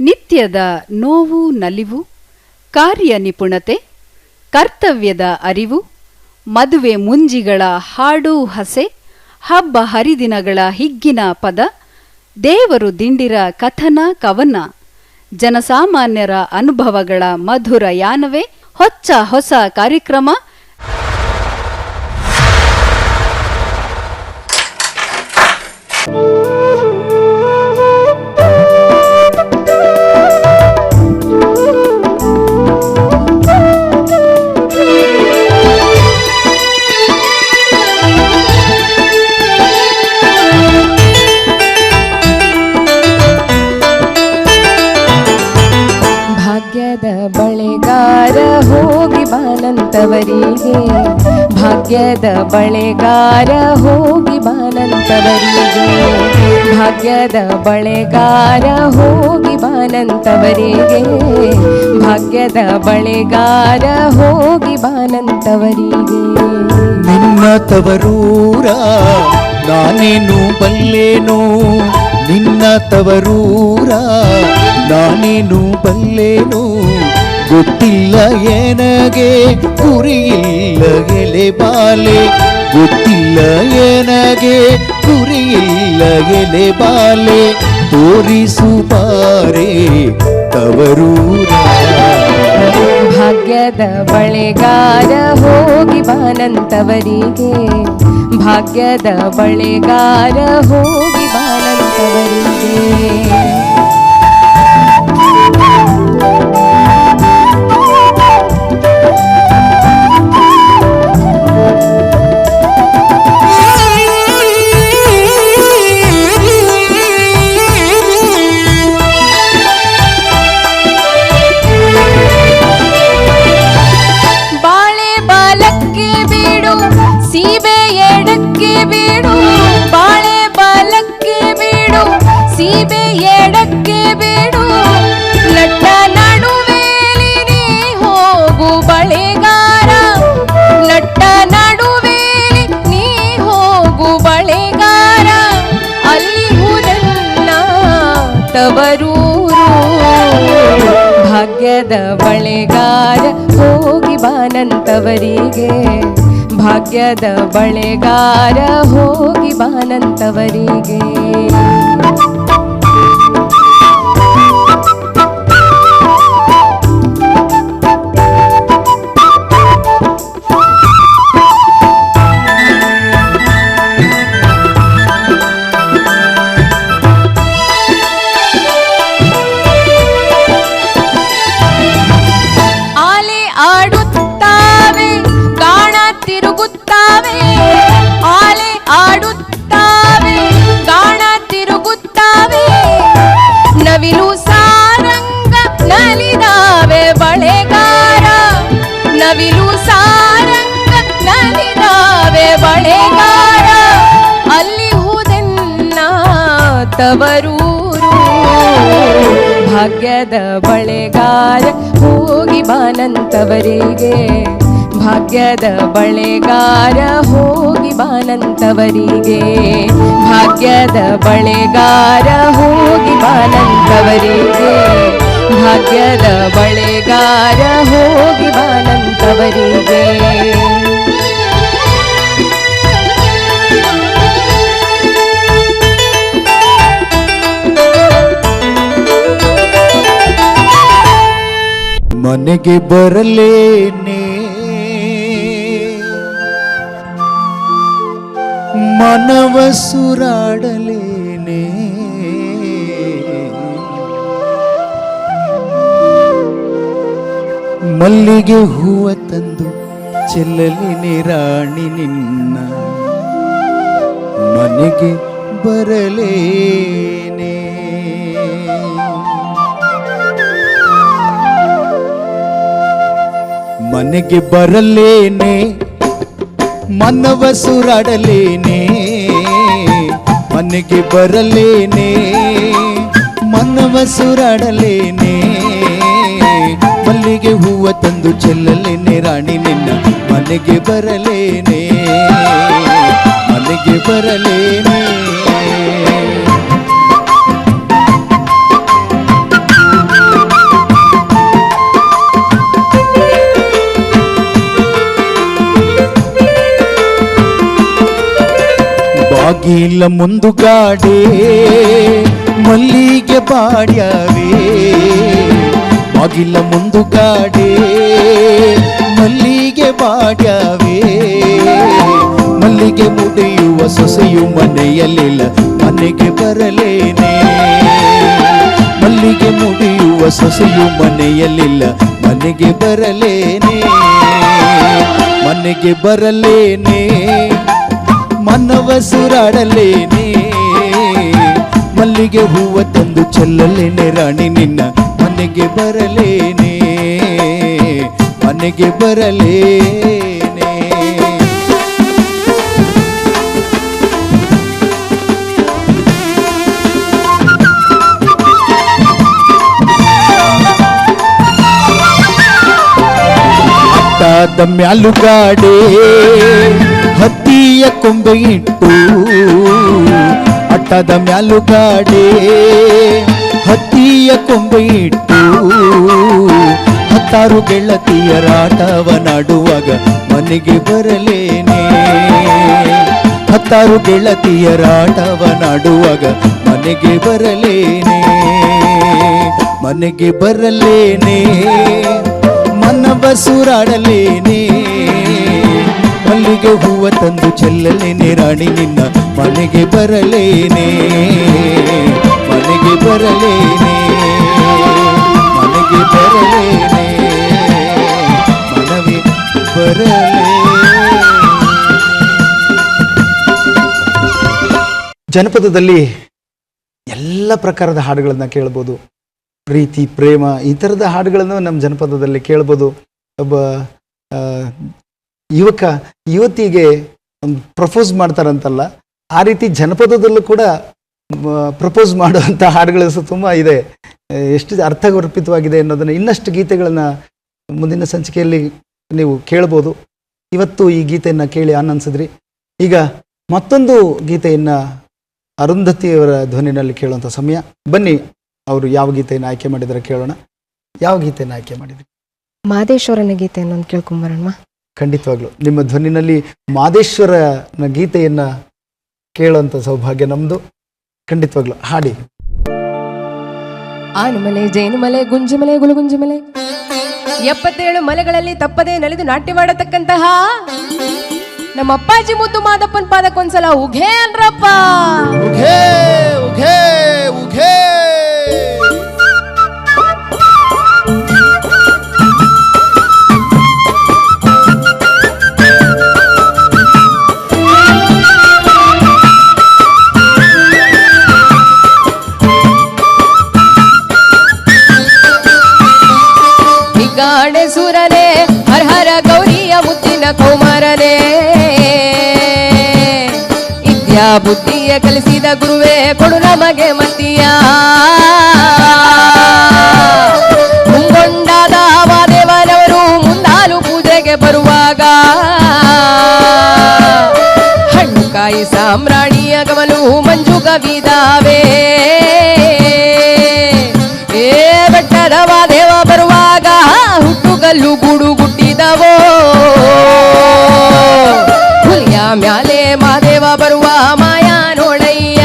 ನಿತ್ಯದ ನೋವು ನಲಿವು, ಕಾರ್ಯ ನಿಪುಣತೆ, ಕರ್ತವ್ಯದ ಅರಿವು, ಮದುವೆ ಮುಂಜಿಗಳ ಹಾಡು ಹಸೆ, ಹಬ್ಬ ಹರಿದಿನಗಳ ಹಿಗ್ಗಿನ ಪದ, ದೇವರು ದಿಂಡಿರ ಕಥನ ಕವನ, ಜನಸಾಮಾನ್ಯರ ಅನುಭವಗಳ ಮಧುರ ಯಾನವೇ ಹೊಚ್ಚ ಹೊಸ ಕಾರ್ಯಕ್ರಮ. ಬಳೆಗಾರ ಹೋಗಿ ಬಾನಂತವರಿಗೆ, ಭಾಗ್ಯದ ಬಳೆಗಾರ ಹೋಗಿ ಬಾನಂತವರಿಗೆ, ಭಾಗ್ಯದ ಬಳೆಗಾರ ಹೋಗಿ ಬಾನಂತವರಿಗೆ, ಭಾಗ್ಯದ ಬಳೆಗಾರ ಹೋಗಿ ಬಾನಂತವರಿಗೆ. ನಿನ್ನ ತವರೂರ ನಾನೇನು ಬಲ್ಲೇನೋ, ನಿನ್ನ ತವರೂರ ನಾನೇನು ಬಲ್ಲೇನು, ಗೊತ್ತಿಲ್ಲ ಏನಗೆ ಗುರಿಯಿಲ್ಲ ಎಲೆ ಬಾಲೆ, ಗೊತ್ತಿಲ್ಲ ಏನಗೆ ಗುರಿಯಿಲ್ಲ ಎಲೆ ಬಾಲೆ, ತೋರಿಸು ಬಾರೆ ತವರೂರ. ಭಾಗ್ಯದ ಬಳೆಗಾರ ಹೋಗಿ ಬಾನಂತವರಿಗೆ, ಭಾಗ್ಯದ ಬಳೆಗಾರ ಹೋಗಿ ಬಾನಂತವರಿಗೆ. ಸೀಬೆ ಎಡಕ್ಕೆ ಬೀಡು, ನಟ್ಟ ನಡುವೇಲಿ ನೀ ಹೋಗು ಬಳೆಗಾರ, ನಟ್ಟ ನಡುವೇಲಿ ನೀ ಹೋಗು ಬಳೆಗಾರ, ಅಲ್ಲಿ ಹುದನ್ನ ತವರೂರು. ಭಾಗ್ಯದ ಬಳೆಗಾರ ಹೋಗಿ ಬಾನಂತವರಿಗೆ, ಭಾಗ್ಯದ ಬಳೆಗಾರ ಹೋಗಿ ಬಾನಂತವರಿಗೆ. ನವಿಲು ಸಾರಂಗ ನಲಿದಾವೆ ಬಳೆಗಾರ, ನವಿಲು ಸಾರಂಗ ನಲಿದಾವೆ ಬಳೆಗಾರ, ಅಲ್ಲಿ ಹುದನ್ನ ತವರೂರು. ಭಾಗ್ಯದ ಬಳೆಗಾರ ಹೋಗಿ ಬಾನಂತವರಿಗೆ, ಭಾಗ್ಯದ ಬಳೆಗಾರ ಹೋಗಿ ಬಾನಂತವರಿಗೆ, ಭಾಗ್ಯದ ಬಳೆಗಾರ ಹೋಗಿ ಬಾನಂತವರಿಗೆ, ಭಾಗ್ಯದ ಬಳೆಗಾರ ಹೋಗಿ ಬಾನಂತವರಿಗೆ. ಮನೆಗೆ ಬರಲೇನೆ ಮನವ ಸುರಾಡಲೇನೆ, ಮಲ್ಲಿಗೆ ಹೂವ ತಂದು ಚೆಲ್ಲಲೇನೆ ರಾಣಿ ನಿನ್ನ, ಮನೆಗೆ ಬರಲೇನೆ. ಮನೆಗೆ ಬರಲೇನೆ ಮನವ ಸುರಾಡಲೇನೆ, ಮನೆಗೆ ಬರಲೇನೆ ಮನವ ಸುರಾಡಲೇನೆ, ಮಲ್ಲಿಗೆ ಹೂವ ತಂದು ಚೆಲ್ಲಲೇನೆ ರಾಣಿ ನಿನ್ನ, ಮನೆಗೆ ಬರಲೇನೆ ಮನೆಗೆ ಬರಲೇನೆ. ಬಾಗಿಲ ಮುಂದುಗಾಡೆ ಮಲ್ಲಿಗೆ ಬಾಡ್ಯಾವೆ, ಬಾಗಿಲ ಮುಂದುಗಾಡೆ ಮಲ್ಲಿಗೆ ಬಾಡ್ಯಾವೆ. ಮಲ್ಲಿಗೆ ಮುಡಿಯುವ ಸೊಸೆಯು ಮನೆಯಲ್ಲಿಲ್ಲ, ಮನೆಗೆ ಬರಲೇನೆ. ಮಲ್ಲಿಗೆ ಮುಡಿಯುವ ಸೊಸೆಯು ಮನೆಯಲ್ಲಿಲ್ಲ, ಮನೆಗೆ ಬರಲೇನೆ. ಮನೆಗೆ ಬರಲೇನೆ, ಮನವ ಸುರಾಡಲೇನೆ. ಮಲ್ಲಿಗೆ ಹೂವ ತಂದು ಚೆಲ್ಲಲೇನೆ ರಾಣಿ ನಿನ್ನ ಮನೆಗೆ ಬರಲೇನೆ, ಮನೆಗೆ ಬರಲೇನೆ. ಅಟ್ಟಾದ ಮ್ಯಾಲುಗಾಡೆ ಹತ್ತಿಯ ಕೊಂಬೆ ಇಟ್ಟು, ಅಟ್ಟದ ಮ್ಯಾಲುಗಾಡೆ ಹತ್ತಿಯ ಕೊಂಬೆ ಇಟ್ಟು. ಹತ್ತಾರು ಗೆಳತಿಯರಾಟವನಾಡುವಾಗ ಮನೆಗೆ ಬರಲೇನೆ. ಹತ್ತಾರು ಗೆಳತಿಯರಾಟವನಾಡುವಾಗ ಮನೆಗೆ ಬರಲೇನೆ, ಮನೆಗೆ ಬರಲೇನೆ. ಮನವ ಸುರಾಡಲೇನೆ. ಮಲ್ಲಿಗೆ ಹೂವ ತಂದು ಚೆಲ್ಲಲೇನೆ ರಾಣಿ ನಿನ್ನ ಮನೆಗೆ ಬರಲೇನೆ, ಮನೆಗೆ ಬರಲೇನೆ, ಮನೆಗೆ ಬರಲೇನೆ, ಮನವೇ ಬರಲೇ. ಜನಪದದಲ್ಲಿ ಎಲ್ಲ ಪ್ರಕಾರದ ಹಾಡುಗಳನ್ನ ಕೇಳ್ಬೋದು. ಪ್ರೀತಿ, ಪ್ರೇಮ, ಈ ಥರದ ಹಾಡುಗಳನ್ನು ನಮ್ಮ ಜನಪದದಲ್ಲಿ ಕೇಳ್ಬೋದು. ಒಬ್ಬ ಯುವಕ ಯುವತಿಗೆ ಪ್ರಪೋಸ್ ಮಾಡ್ತಾರಂತಲ್ಲ, ಆ ರೀತಿ ಜನಪದದಲ್ಲೂ ಕೂಡ ಪ್ರಪೋಸ್ ಮಾಡುವಂಥ ಹಾಡುಗಳು ಸಹ ತುಂಬ ಇದೆ. ಎಷ್ಟು ಅರ್ಥಗರ್ಭಿತವಾಗಿದೆ ಅನ್ನೋದನ್ನು ಇನ್ನಷ್ಟು ಗೀತೆಗಳನ್ನು ಮುಂದಿನ ಸಂಚಿಕೆಯಲ್ಲಿ ನೀವು ಕೇಳ್ಬೋದು. ಇವತ್ತು ಈ ಗೀತೆಯನ್ನು ಕೇಳಿ ಆನಂದಿಸಿದ್ರಿ. ಈಗ ಮತ್ತೊಂದು ಗೀತೆಯನ್ನು ಅರುಂಧತಿಯವರ ಧ್ವನಿನಲ್ಲಿ ಕೇಳುವಂಥ ಸಮಯ. ಬನ್ನಿ, ಅವರು ಯಾವ ಗೀತೆಯನ್ನು ಆಯ್ಕೆ ಮಾಡಿದರೆ ಕೇಳೋಣ. ಯಾವ ಗೀತೆಯನ್ನು ಆಯ್ಕೆ ಮಾಡಿದ್ರಿ? ಮಾದೇಶ್ವರನ ಗೀತೆಯನ್ನು ಒಂದು ಕೇಳ್ಕೊಂಬರೋಣ. ಖಂಡಿತವಾಗ್ಲು ನಿಮ್ಮ ಧ್ವನಿನಲ್ಲಿ ಮಾದೇಶ್ವರನ ಗೀತೆಯನ್ನು ಕೇಳುವಂಥ ಸೌಭಾಗ್ಯ ನಮ್ಮದು. ಖಂಡಿತವಾಗ್ಲು ಹಾಡಿ. ಆನುಮಲೆ, ಜೇನುಮಲೆ, ಗುಂಜಿಮಲೆ, ಗುಲಗುಂಜಿಮಲೆ, 77 ಮಲೆಗಳಲ್ಲಿ ತಪ್ಪದೆ ನಲಿದು ನಾಟ್ಯ ಮಾಡತಕ್ಕಂತಹ ನಮ್ಮ ಅಪ್ಪಾಜಿ ಮುದ್ದು ಮಾದಪ್ಪನ ಪಾದಕ್ಕೊಂದ್ಸಲ ಉಘೇ ಅನ್ರಪ್ಪ. ಉಘೇ ಉಘೇ ಉಘೇ. ಗಾಡೆ ಸುರನೇ, ಹರ ಹರ ಗೌರಿಯ ಮುತ್ತಿನ ಕೌಮಾರನೇ, ವಿದ್ಯಾ ಬುದ್ಧಿಯ ಕಲಿಸಿದ ಗುರುವೇ ಕೊಡು ನಮಗೆ ಮತಿಯ. ಮುಂಗೊಂಡಾದ ವಾದೇವನವರು ಮುಂದಾಲು ಪೂಜೆಗೆ ಬರುವಾಗ ಹಣ್ಣು ಕಾಯಿ ಸಾಮ್ರಾಣಿಯ ಗಮಲು ಮಂಜು ಕವಿದಾವೆ. ಬೆಟ್ಟದ ವಾದೇವ ಬರುವಾಗ ಹುಟ್ಟುಗಲ್ಲು ಗೂಡು ಗುಟ್ಟಿದವೋ, ಹುಲಿಯ ಮ್ಯಾಲೆ ಮಾದೇವ ಬರುವ ಮಾಯಾ ನೋಡಯ್ಯ.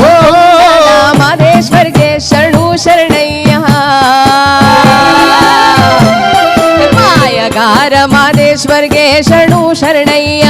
ಓ ಮಾದೇಶ್ವರ್ಗೆ ಶರಣು ಶರಣಯ್ಯ. ಮಾಯಗಾರ ಮಾದೇಶ್ವರ್ಗೆ ಶರಣು ಶರಣಯ್ಯ.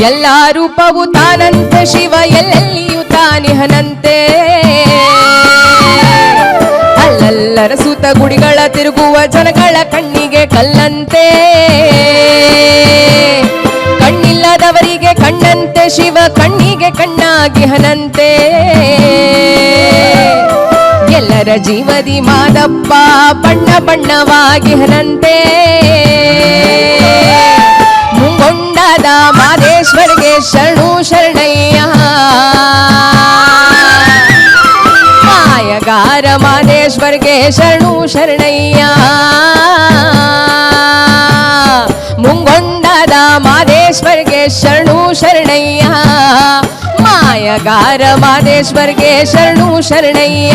ಎಲ್ಲ ರೂಪವು ತಾನಂತೆ, ಶಿವ ಎಲ್ಲೆಲ್ಲಿಯೂ ತಾನಿಹನಂತೆ. ಅಲ್ಲಲ್ಲರ ಸುತ ಗುಡಿಗಳ ತಿರುಗುವ ಜನಗಳ ಕಣ್ಣಿಗೆ ಕಲ್ಲಂತೆ. ಕಣ್ಣಿಲ್ಲದವರಿಗೆ ಕಣ್ಣಂತೆ, ಶಿವ ಕಣ್ಣಿಗೆ ಕಣ್ಣಾಗಿಹನಂತೆ. ಎಲ್ಲರ ಜೀವದಿ ಮಾದಪ್ಪ ಬಣ್ಣ ಬಣ್ಣವಾಗಿಹನಂತೆ. ಮುಂಗೊಂಡ ಮುಂಗೊಂಡದ ಮಾದೇಶ್ವರಿಗೆ ಶರಣು ಶರಣಯ್ಯ ಮಾಯಗಾರ ಮಾದೇಶ್ವರಿಗೆ ಶರಣು ಶರಣಯ್ಯ ಮುಂಗೊಂಡದ ಮಾದೇಶ್ವರಿಗೆ ಶರಣು ಶರಣಯ್ಯ ಮಾಯಗಾರ ಮಾದೇಶ್ವರಿಗೆ ಶರಣು ಶರಣಯ್ಯ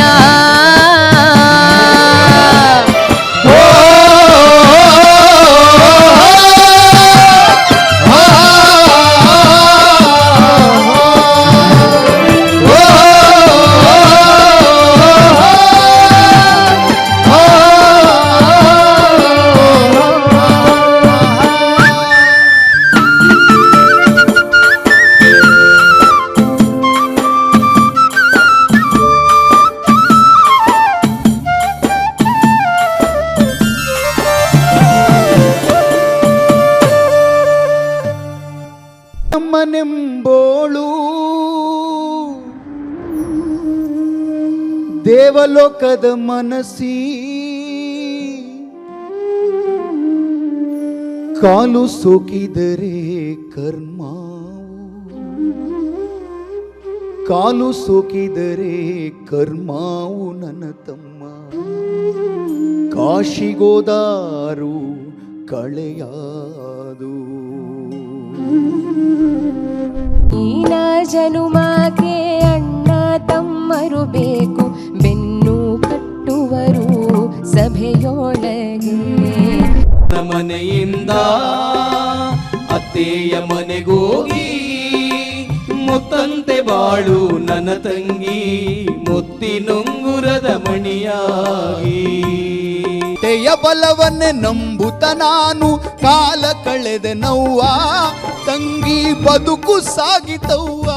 ನಮ್ಮನೆಂಬೋಳು ದೇವಲೋಕದ ಮನಸ್ಸಿ ಕಾಲು ಸೋಕಿದರೆ ಕಾಲು ಸೋಕಿದರೆ ಕರ್ಮಾವು ನನ್ನ ತಮ್ಮ ಕಾಶಿಗೋದಾರು ಕಳೆಯಾದು ಈನ ಜನುಮಾಗೆ ಅಣ್ಣ ತಮ್ಮರು ಬೇಕು ಬೆನ್ನು ಕಟ್ಟುವರು ಸಭೆಯೊಳಗೆ ಮನೆಯಿಂದ ಅತ್ತೆಯ ಮನೆಗೋಗಿ ಮುತ್ತಂತೆ ಬಾಳು ನನ್ನ ತಂಗಿ ಮುತ್ತಿನುಂಗುರದ ಮಣಿಯಾಗಿ ತೆಯ ಬಲವನ್ನೇ ನಂಬುತ್ತ ನಾನು ಕಾಲ ಕಳೆದೆ ನವ್ವ ತಂಗಿ ಬದುಕು ಸಾಗಿತವ್ವ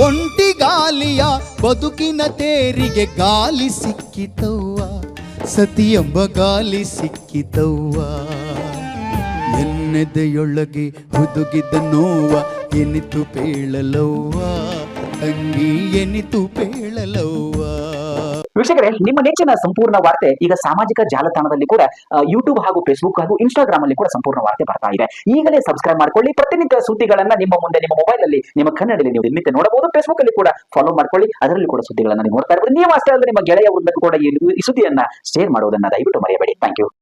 ಒಂಟಿಗಾಲಿಯ ಬದುಕಿನ ತೇರಿಗೆ ಗಾಲಿ ಸಿಕ್ಕಿತವ್ವ ಸತಿ ಎಂಬ ಗಾಲಿ ಸಿಕ್ಕಿತವ್ವ ಎನ್ನೆದೆಯೊಳಗೆ ಹುದುಗಿದ ನೋವ ಎನಿತು ಪೇಳಲವ್ವ ತಂಗಿ ಎನಿತು ಪೇಳಲವ್ವ. ವೀಕ್ಷಕರೇ, ನಿಮ್ಮ ನೆಚ್ಚಿನ ಸಂಪೂರ್ಣ ವಾರ್ತೆ ಈಗ ಸಾಮಾಜಿಕ ಜಾಲತಾಣದಲ್ಲಿ ಕೂಡ ಯೂಟ್ಯೂಬ್ ಹಾಗೂ ಫೇಸ್ಬುಕ್ ಹಾಗೂ ಇನ್ಸ್ಟಾಗ್ರಾಮ್ ಅಲ್ಲಿ ಕೂಡ ಸಂಪೂರ್ಣ ವಾರ್ತೆ ಬರ್ತಾ ಇದೆ. ಈಗಲೇ ಸಬ್ಸ್ಕ್ರೈಬ್ ಮಾಡ್ಕೊಳ್ಳಿ. ಪ್ರತಿನಿತ್ಯ ಸುದ್ದಿಗಳನ್ನ ನಿಮ್ಮ ಮುಂದೆ ನಿಮ್ಮ ಮೊಬೈಲ್ ಅಲ್ಲಿ ನಿಮ್ಮ ಕನ್ನಡದಲ್ಲಿ ನೀವು ನಿತ್ಯ ನೋಡಬಹುದು. ಫೇಸ್ಬುಕ್ ಅಲ್ಲಿ ಕೂಡ ಫಾಲೋ ಮಾಡ್ಕೊಳ್ಳಿ, ಅದರಲ್ಲಿ ಕೂಡ ಸುದ್ದಿಗಳನ್ನ ನೀವು ನೋಡ್ತಾ ಇರ್ಬೋದು. ನೀವು ಅಷ್ಟೇ ಅಲ್ಲದೆ ನಿಮ್ಮ ಗೆಳೆಯ ವೃಂದಕ್ಕೂ ಕೂಡ ಈ ಸುದ್ದಿಯನ್ನ ಶೇರ್ ಮಾಡುವುದನ್ನ ದಯವಿಟ್ಟು ಮರೆಯಬೇಡಿ. Thank you.